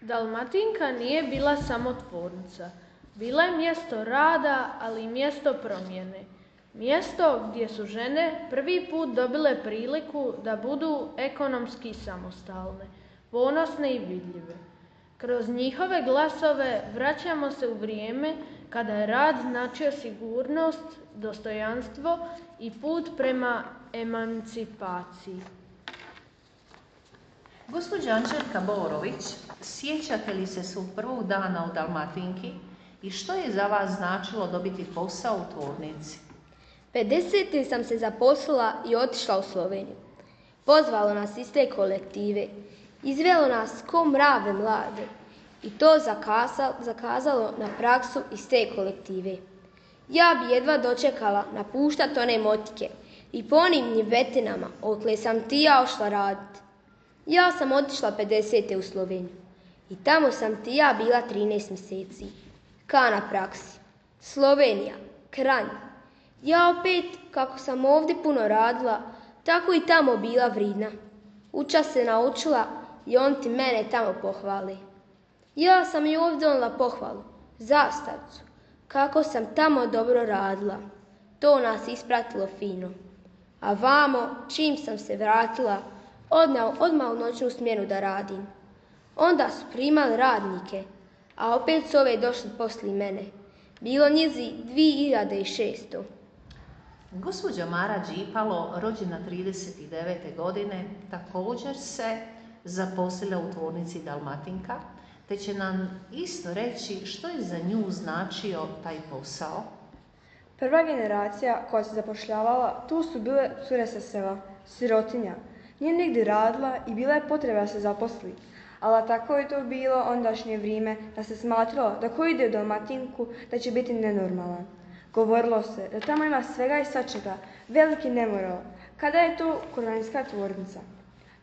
Dalmatinka nije bila samo tvornica. Bila je mjesto rada, ali i mjesto promjene. Mjesto gdje su žene prvi put dobile priliku da budu ekonomski samostalne, ponosne i vidljive. Kroz njihove glasove vraćamo se u vrijeme kada je rad značio sigurnost, dostojanstvo i put prema emancipaciji. Gospođa Anđelka Borović, sjećate li se svog prvog dana u Dalmatinki i što je za vas značilo dobiti posao u tvornici? 50. sam se zaposlila i otišla u Sloveniju. Pozvalo nas iz te kolektive, izvelo nas ko mrave mlade i to zakazalo na praksu iz te kolektive. Ja bi jedva dočekala napuštat one motike i po onim njivetinama okle sam ti ja ošla radit. Ja sam otišla 50. u Sloveniju i tamo sam ti ja bila 13 mjeseci. Ka na praksi. Slovenija, Kranj. Ja opet, kako sam ovdje puno radila, tako i tamo bila vridna. Uča se naučila i on ti mene tamo pohvali. Ja sam i ovdje donijela pohvalu, zastavicu, kako sam tamo dobro radila. To nas ispratilo fino. A vamo, čim sam se vratila, odmah u noćnu smjenu da radim. Onda su primali radnike, a opet su ove došli poslije mene. Bilo njizi 2600. Gospođa Mara Đipalo, rođena 39. godine, također se zaposlila u tvornici Dalmatinka, te će nam isto reći što je za nju značio taj posao. Prva generacija koja se zapošljavala, tu su bile cure sa sela, sirotinja. Nije nigdje radila i bila je potreba da se zaposli. Ali tako je to bilo ondašnje vrijeme da se smatralo da ko ide u Dalmatinku da će biti nenormalan. Govorilo se da tamo ima svega i svačega, veliki nemoral, kada je to koranska tvornica.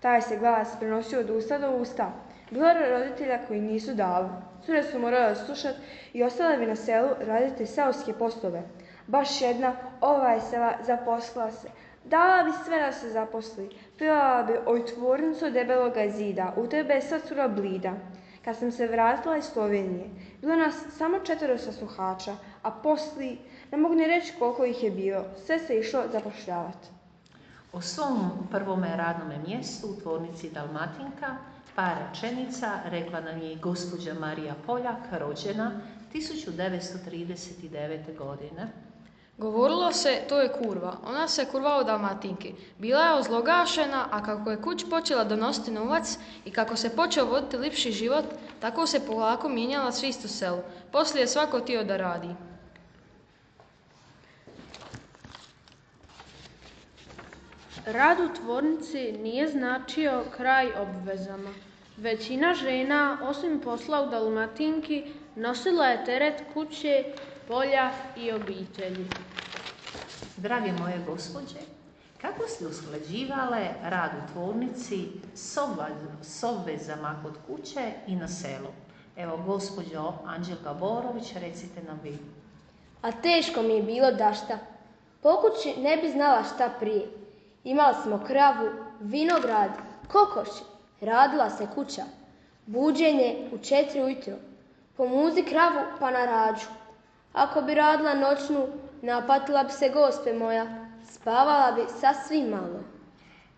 Taj se glas prenosio od usta do usta. Bilo je roditelja koji nisu dali. Cure su morale slušati i ostale bi na selu raditi seoske poslove. Baš jedna, ova je sela, zaposlila se. Dala bi sve da se zaposli. Pjevala bi oj tvornicu debeloga zida, u tebe je sva cura blida. Kad sam se vratila iz Slovenije, bilo nas samo 4 sasluhača, a poslije, ne mogu ni reći koliko ih je bilo, sve se išlo zapošljavati. O svom prvome radnome mjestu u tvornici Dalmatinka par rečenica rekla nam je gospođa Marija Poljak, rođena 1939. godine. Govorilo se, to je kurva. Ona se kurva u Dalmatinki. Bila je ozlogašena, a kako je kuć počela donositi novac i kako se počeo voditi lipši život, tako se polako mijenjala svist u selu. Poslije je svako htio da radi. Rad u tvornici nije značio kraj obvezama. Većina žena, osim posla u Dalmatinki, nosila je teret kuće, polja i obitelji. Drage moje gospođe, kako ste usklađivale rad u tvornici s obvezama kod kuće i na selu? Evo, gospođo Anđelka Borović, recite nam vi. A teško mi je bilo da šta. Po kući ne bi znala šta prije. Imali smo kravu, vinograd, kokoši. Radila se kuća. Buđenje u 4 ujutro. Pomuzi kravu pa na rađu. Ako bi radila noćnu, napatila bi se gospe moja. Spavala bi sasvim malo.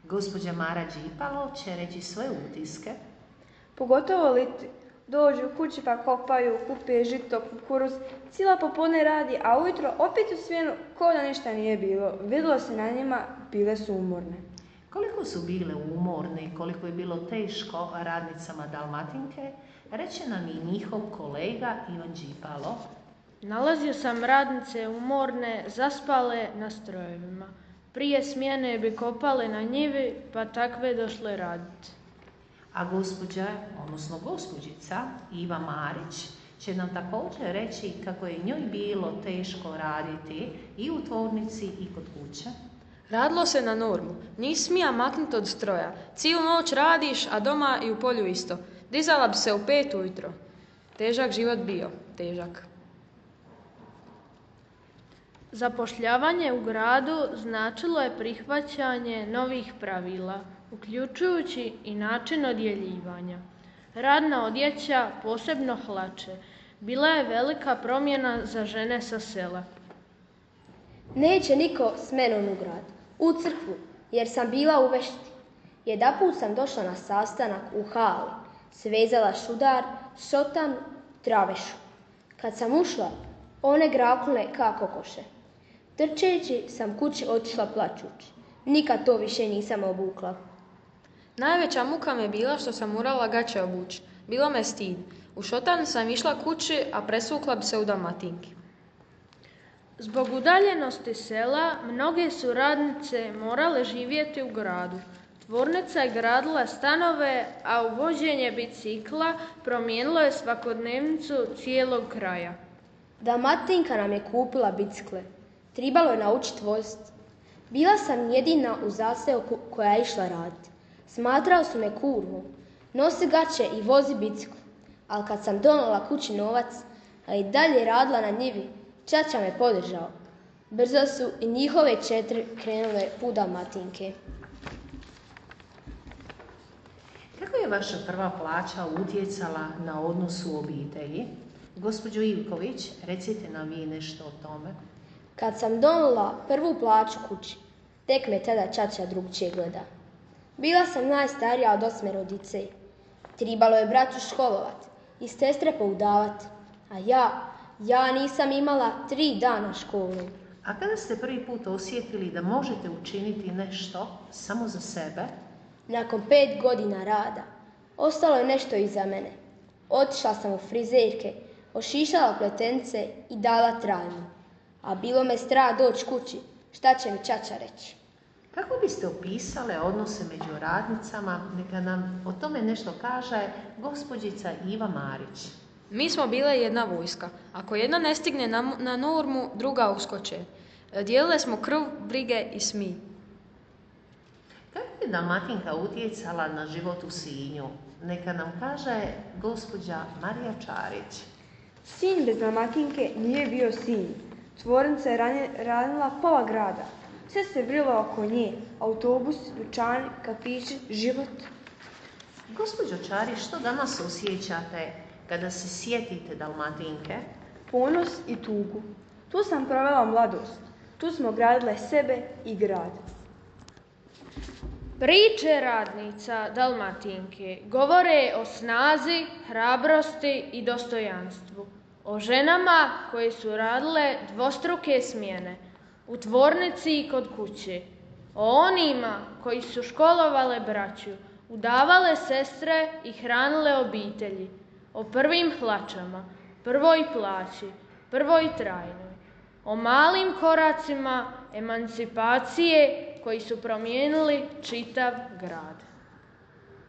Gospođa Mara Đipalo će reći svoje utiske. Pogotovo liti. Dođu u kući pa kopaju, kupe žito, kukuruz, cijela popodne radi, a ujutro opet u smjenu ko da ništa nije bilo. Vidjelo se na njima, bile su umorne. Koliko su bile umorne i koliko je bilo teško radnicama Dalmatinke, reče nam i njihov kolega Ivan Đipalo. Nalazio sam radnice umorne, zaspale na strojevima. Prije smjene bi kopale na njivi, pa takve došle raditi. A gospođa, odnosno gospođica Iva Marić, će nam također reći kako je njoj bilo teško raditi i u tvornici i kod kuće. Radilo se na normu. Nisi smija maknuti od stroja. Cijelu noć radiš, a doma i u polju isto. Dizala bi se u 5 ujutro. Težak život bio, težak. Zapošljavanje u gradu značilo je prihvaćanje novih pravila, uključujući i način odjeljivanja. Radna odjeća, posebno hlače, bila je velika promjena za žene sa sela. Neće niko s menom u grad, u crkvu, jer sam bila u vešti. Jedanput sam došla na sastanak u hali, svezala šudar, šotan, travešu. Kad sam ušla, one grakule ka kokoše. Trčeći sam kući otišla plačući. Nikad to više nisam obukla. Najveća muka me bila što sam morala gaće obući. Bilo me stid. U šotan sam išla kući, a presvukla bi se u Dalmatinki. Zbog udaljenosti sela, mnoge su radnice morale živjeti u gradu. Tvornica je gradila stanove, a uvođenje bicikla promijenilo je svakodnevnicu cijelog kraja. Dalmatinka nam je kupila bicikle. Tribalo je naučiti voziti. Bila sam jedina u zaseoku koja je išla raditi. Smatrao su me kurvom. Nosi gaće i vozi biciklu. Ali kad sam donijela kući novac, a i dalje radila na njivi, čača me podržao. Brzo su i njihove 4 krenule put Dalmatinke. Kako je vaša prva plaća utjecala na odnos u obitelji? Gospođo Ivković, recite nam vi nešto o tome. Kad sam donijela prvu plaću kući, tek me tada čača drugčije gleda. Bila sam najstarija od 8 dice. Tribalo je braću školovat i sestre poudavat, a ja nisam imala 3 dana školu. A kada ste prvi put osjetili da možete učiniti nešto samo za sebe? Nakon 5 godina rada, ostalo je nešto iza mene. Otišla sam u frizerke, ošišala pletence i dala trajnu. A bilo me strah doći kući, šta će mi čača reći. Kako biste opisale odnose među radnicama? Neka nam o tome nešto kaže gospođica Iva Marić. Mi smo bile jedna vojska. Ako jedna ne stigne na normu, druga uskoče. Dijelile smo krv, brige i smij. Kako je Dalmatinka utjecala na život u Sinju? Neka nam kaže gospođa Marija Čarić. Sinj bez Dalmatinke nije bio Sinj. Tvornica je ranila pola grada. Sve se vrilo oko nje. Autobus, dućani, kafići, život. Gospođo Čarić, što danas osjećate kada se sjetite Dalmatinke? Ponos i tugu. Tu sam provela mladost. Tu smo gradile sebe i grad. Priče radnica Dalmatinke govore o snazi, hrabrosti i dostojanstvu. O ženama koje su radile dvostruke smjene, u tvornici i kod kuće. O onima koji su školovale braću, udavale sestre i hranile obitelji. O prvim hlačama, prvoj plaći, prvoj trajnoj. O malim koracima emancipacije koji su promijenili čitav grad.